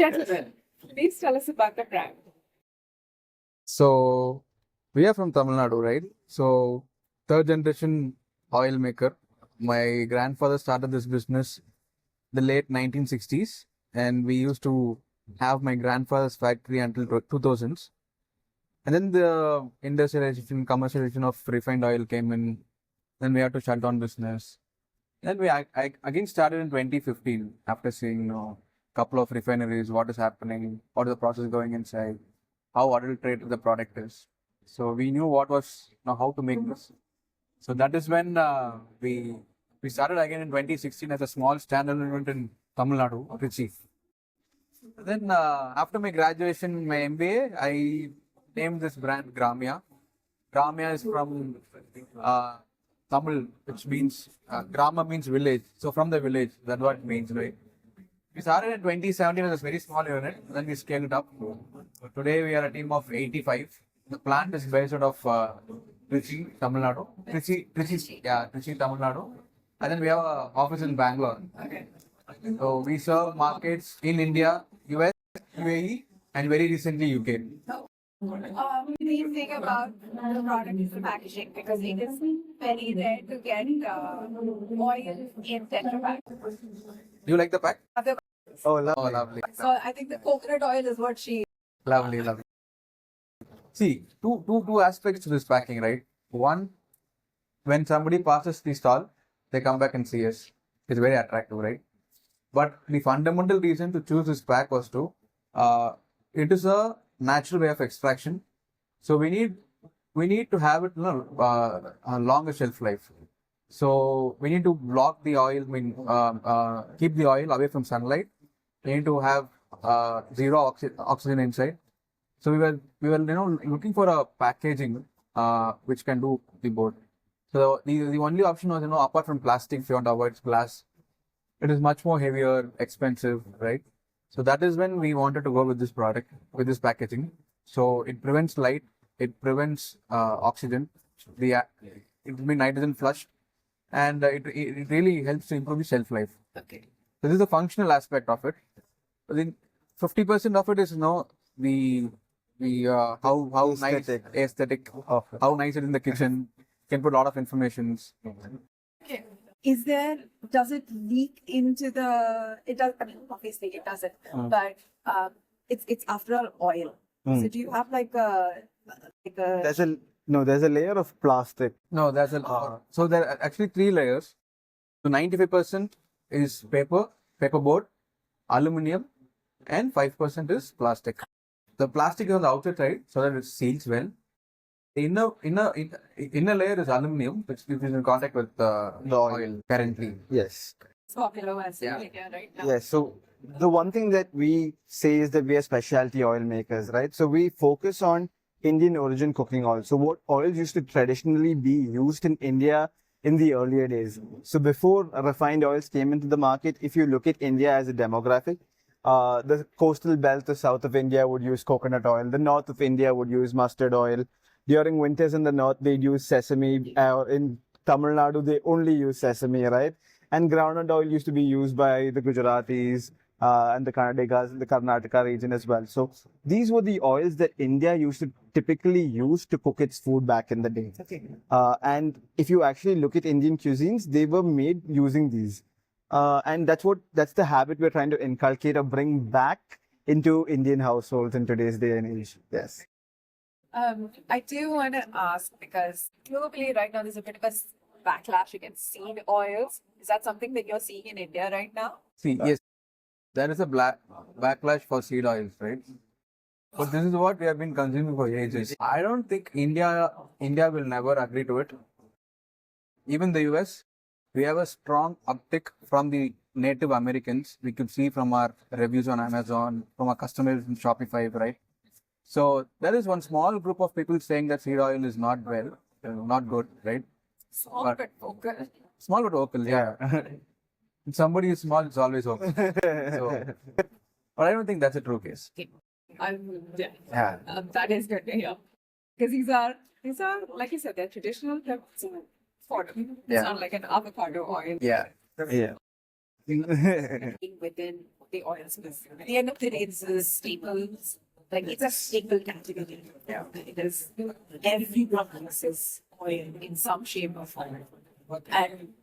Gentlemen, please tell us about the brand. So we are from Tamil Nadu, right? So third generation oil maker. My grandfather started this business the late 1960s, and we used to have my grandfather's factory until 2000s. And then the industrialization, commercialization of refined oil came in. Then we had to shut down business. Then I again started in 2015 after seeing couple of refineries, what is happening, what is the process going inside, how adulterated the product is. So we knew what was how to make this. So that is when we started again in 2016 as a small standalone unit in Tamil Nadu, Trichy. Then after my graduation, my MBA, I named this brand Gramiyaa. Gramiyaa is from Tamil, which means Grama means village. So from the village, that's what it means, right? We started in 2017 as a very small unit, then we scaled it up. Today we are a team of 85. The plant is based out of Trichy, Tamil Nadu. Trichy, Tamil Nadu. And then we have an office in Bangalore. Okay. So we serve markets in India, US, UAE, and very recently UK. What do you think about the product is the packaging? Because it is very rare to get oil in Tetra Pak. Do you like the pack? Oh, lovely. So I think the coconut oil is what she. Lovely. See, two aspects to this packing, right? One, when somebody passes the stall, they come back and see us. It's very attractive, right? But the fundamental reason to choose this pack was it is a natural way of extraction. So we need to have it a longer shelf life. So we need to block the oil, keep the oil away from sunlight. We need to have zero oxygen inside. So we were looking for a packaging which can do the both. So the only option was apart from plastic, if you want to avoid glass, it is much more heavier, expensive, right? So that is when we wanted to go with this product, with this packaging. So it prevents light, it prevents oxygen, it will be nitrogen flushed, and it really helps to improve the shelf life. Okay. So this is the functional aspect of it. Then 50% of it is how aesthetic, how nice it is in the kitchen. Can put a lot of information. Okay. Does it leak into it does, I mean, obviously it doesn't, but it's after all oil. So do you have there's a layer of plastic. No, so there are actually 3 layers. So 95% is paperboard, aluminium, and 5% is plastic. The plastic is on the outer side so that it seals well. The inner layer is aluminium, which is in contact with the oil currently. Yes. It's popular as well right now. Yes. So the one thing that we say is that we are specialty oil makers, right? So we focus on Indian origin cooking oil. So what oils used to traditionally be used in India in the earlier days. So before refined oils came into the market, if you look at India as a demographic, the coastal belt, the south of India would use coconut oil. The north of India would use mustard oil. During winters in the north, they'd use sesame. In Tamil Nadu, they only use sesame, right? And groundnut oil used to be used by the Gujaratis and the Kannadigas in the Karnataka region as well. So these were the oils that India used to typically use to cook its food back in the day. Okay. And if you actually look at Indian cuisines, they were made using these. And that's the habit we're trying to inculcate or bring back into Indian households in today's day and age. Yes. I do want to ask, because globally right now there's a bit of a backlash against seed oils. Is that something that you're seeing in India right now? See, yes, there is a backlash for seed oils, right? But this is what we have been consuming for ages. I don't think India will never agree to it. Even the US, we have a strong uptick from the native Americans. We could see from our reviews on Amazon, from our customers in Shopify, right? So there is one small group of people saying that seed oil is not good, right? Small but vocal. Small but vocal, yeah. If somebody is small, it's always vocal. So, but I don't think that's a true case. That is good to hear. Because these are like you said, they're traditional. They're affordable. It's not like an avocado oil. Yeah. Yeah. Within the oils business. At the end of the day, it's a staples. Like it's a staple category. Yeah. It is everyone uses oil in some shape or form. And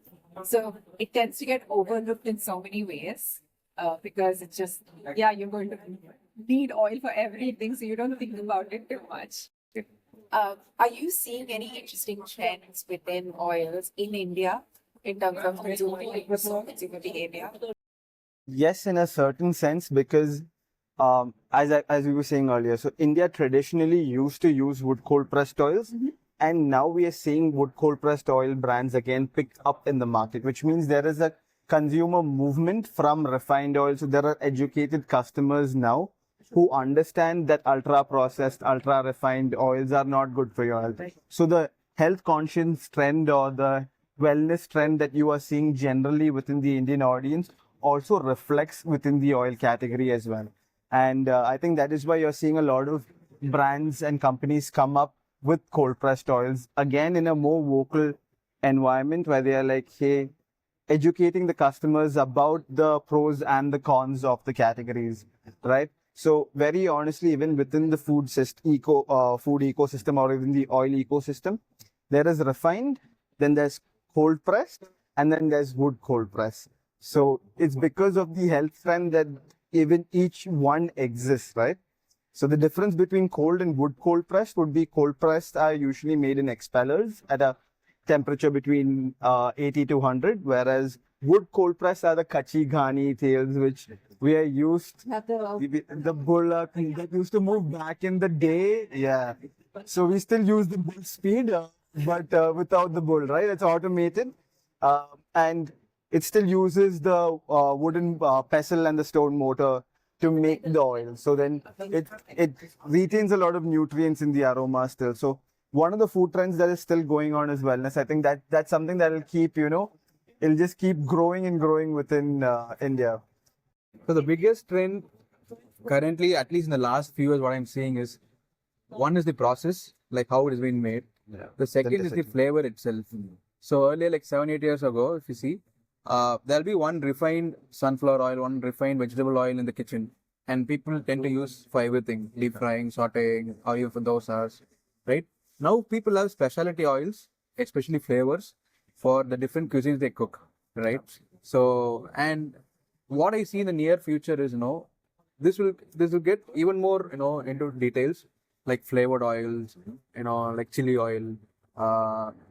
so it tends to get overlooked in so many ways because it's just, yeah, you're going to need oil for everything, so you don't think about it too much. Are you seeing any interesting trends within oils in India in terms of consumer behavior? Yes, in a certain sense, because as we were saying earlier, so India traditionally used to use wood cold pressed oils, and now we are seeing wood cold pressed oil brands again picked up in the market, which means there is a consumer movement from refined oil. So there are educated customers now who understand that ultra processed, ultra refined oils are not good for your health. So the health conscious trend or the wellness trend that you are seeing generally within the Indian audience also reflects within the oil category as well. And I think that is why you're seeing a lot of brands and companies come up with cold pressed oils, again in a more vocal environment where they are like, hey, educating the customers about the pros and the cons of the categories, right? So very honestly, even within the food ecosystem or even the oil ecosystem, there is refined, then there's cold pressed, and then there's wood cold press. So it's because of the health trend that even each one exists, right? So the difference between cold and wood cold pressed would be cold pressed are usually made in expellers at a temperature between 80 to 100, whereas wood cold press are the kachchi, ghani tails, which we are used, the bullock that used to move back in the day. Yeah. So we still use the bull speed, but without the bull, right? It's automated. And it still uses the wooden pestle and the stone motor to make the oil. So then it retains a lot of nutrients in the aroma still. So one of the food trends that is still going on is wellness. I think that's something that will keep, it'll just keep growing and growing within India. So the biggest trend currently, at least in the last few years, what I'm seeing is one is the process, like how it is being made. Yeah. The second is the flavor itself. So earlier, like 7-8 years ago, if you see, there'll be one refined sunflower oil, one refined vegetable oil in the kitchen, and people tend to use for everything: deep frying, sauteing, or even for dosas, right? Now people have specialty oils, especially flavors, for the different cuisines they cook, right? So, and what I see in the near future is, this will get even more, into details like flavored oils, like chili oil,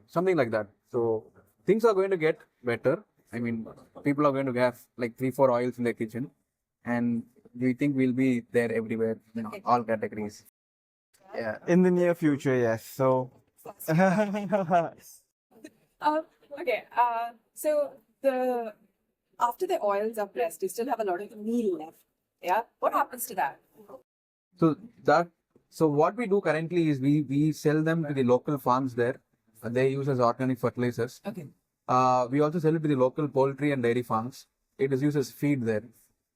something like that. So things are going to get better. I mean, people are going to have like 3-4 oils in their kitchen, and we think we'll be there everywhere, all categories. Yeah, in the near future, yes. So, Okay. So after the oils are pressed, you still have a lot of meal left. Yeah. What happens to that? So what we do currently is we sell them to the local farms there. They use as organic fertilizers. Okay. We also sell it to the local poultry and dairy farms. It is used as feed there.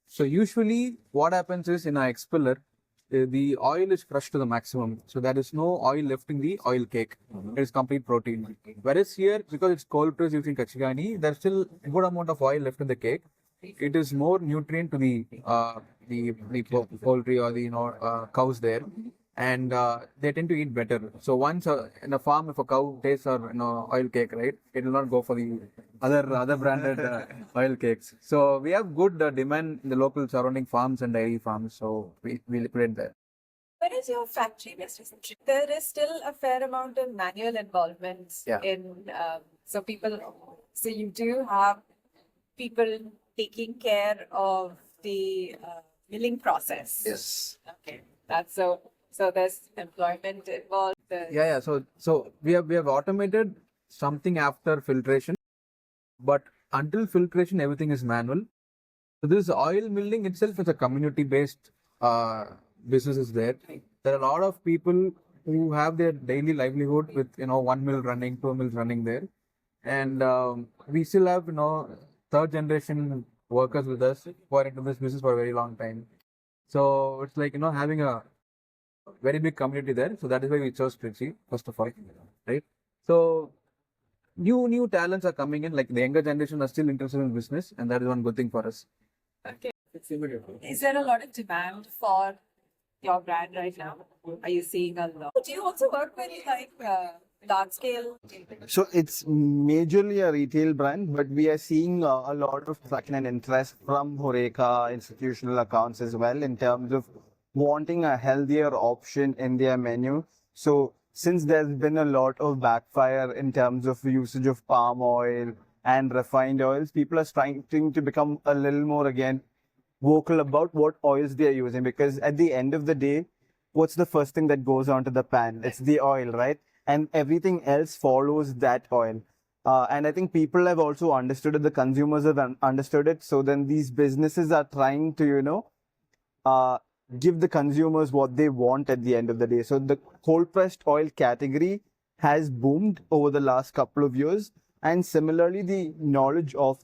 So usually what happens is in our expeller, the oil is crushed to the maximum. So there is no oil left in the oil cake. It is complete protein. Whereas here, because it's cold pressed using kachchi ghani, there's still a good amount of oil left in the cake. It is more nutrient to the poultry or the cows there, and they tend to eat better. So once in a farm, if a cow tastes our oil cake, right, it will not go for the other branded oil cakes. So we have good demand in the local surrounding farms and dairy farms. So we liquidate there. Where is your factory based? There is still a fair amount of manual involvement in so you do have people taking care of the milling process. Yes. Okay. That's so there's employment involved. Yeah. So we have automated something after filtration, but until filtration, everything is manual. So this oil milling itself is a community-based businesses there. There are a lot of people who have their daily livelihood with 1 mill running, 2 mills running there, and we still have third generation workers with us who are into this business for a very long time. So it's like having a very big community there. So that is why we chose Trichy first of all, right? So new talents are coming in. Like the younger generation are still interested in business, and that is one good thing for us. Okay. Is there a lot of demand for your brand right now? Are you seeing a lot? Do you also work with like large scale? So it's majorly a retail brand, but we are seeing a lot of traction and interest from Horeca institutional accounts as well in terms of wanting a healthier option in their menu. So since there's been a lot of backfire in terms of usage of palm oil and refined oils, people are trying to become a little more again vocal about what oils they are using, because at the end of the day, what's the first thing that goes onto the pan? It's the oil, right? And everything else follows that oil. And I think people have also understood it, the consumers have understood it. So then these businesses are trying to, give the consumers what they want at the end of the day. So the cold pressed oil category has boomed over the last couple of years. And similarly, the knowledge of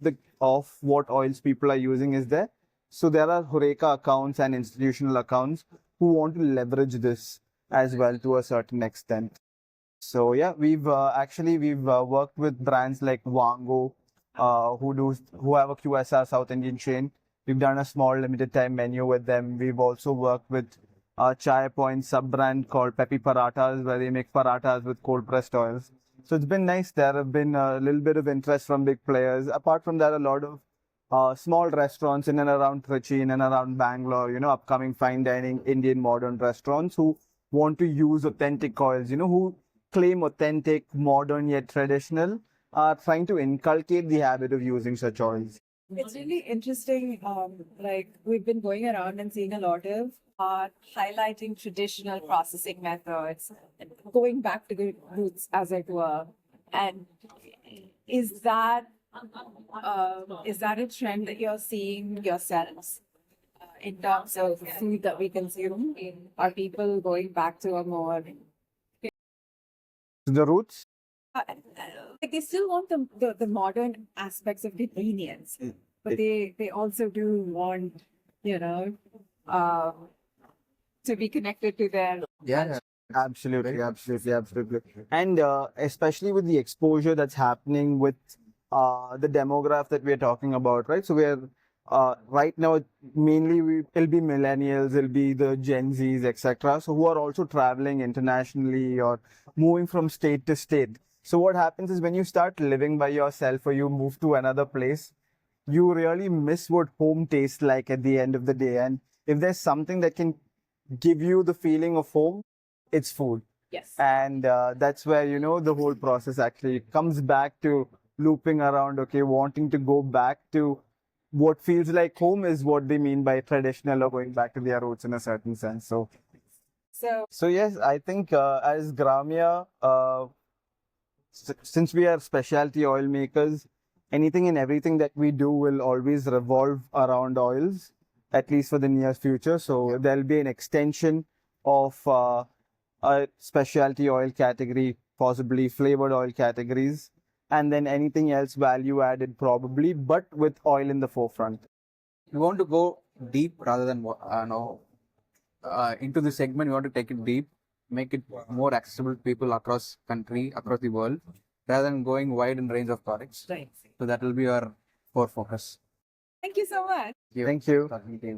what oils people are using is there. So there are Horeca accounts and institutional accounts who want to leverage this as well to a certain extent. So yeah, we've worked with brands like Wango, who have a QSR South Indian chain. We've done a small limited time menu with them. We've also worked with a Chai Point sub brand called Peppy Parathas, where they make parathas with cold pressed oils. So it's been nice. There have been a little bit of interest from big players. Apart from that, a lot of small restaurants in and around Trichy, in and around Bangalore, upcoming fine dining Indian modern restaurants who want to use authentic oils, who claim authentic, modern yet traditional, are trying to inculcate the habit of using such oils. It's really interesting. Like we've been going around and seeing a lot of highlighting traditional processing methods, going back to the roots, as it were. And is that a trend that you're seeing yourselves in terms of food that we consume? Are people going back to a more The roots? like they still want the modern aspects of convenience, but they also do want to be connected to their Yeah. Absolutely. And especially with the exposure that's happening with the demographic that we're talking about, right? So we're right now mainly it'll be millennials, it'll be the Gen Zs, etc. So who are also traveling internationally or moving from state to state. So what happens is when you start living by yourself or you move to another place, you really miss what home tastes like at the end of the day. And if there's something that can give you the feeling of home, it's food. yes. And that's where, the whole process actually comes back to looping around, okay, wanting to go back to what feels like home is what they mean by traditional or going back to their roots in a certain sense. So yes, I think as Gramiyaa, since we are specialty oil makers, anything and everything that we do will always revolve around oils, at least for the near future. So there'll be an extension of a specialty oil category, possibly flavored oil categories, and then anything else value added probably, but with oil in the forefront. We want to go deep rather than into the segment. We want to take it deep, make it more accessible to people across country, across the world, rather than going wide in range of products. Right. So that will be our core focus. Thank you so much. Thank you. Talking to you.